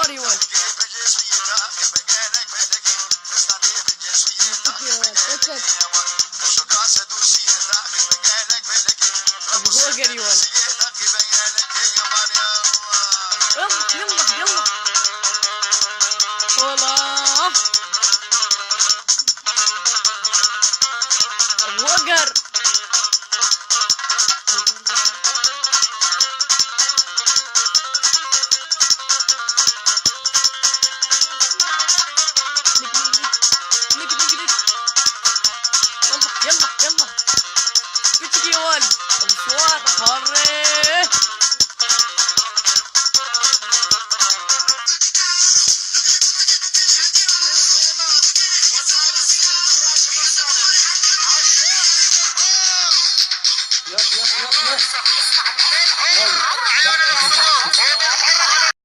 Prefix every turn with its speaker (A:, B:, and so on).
A: سوري وان. ابو هوجر يوان. يلا يلا يلا والله ابو هوجر. يلا يلا بيتك يوان. مشوار هري.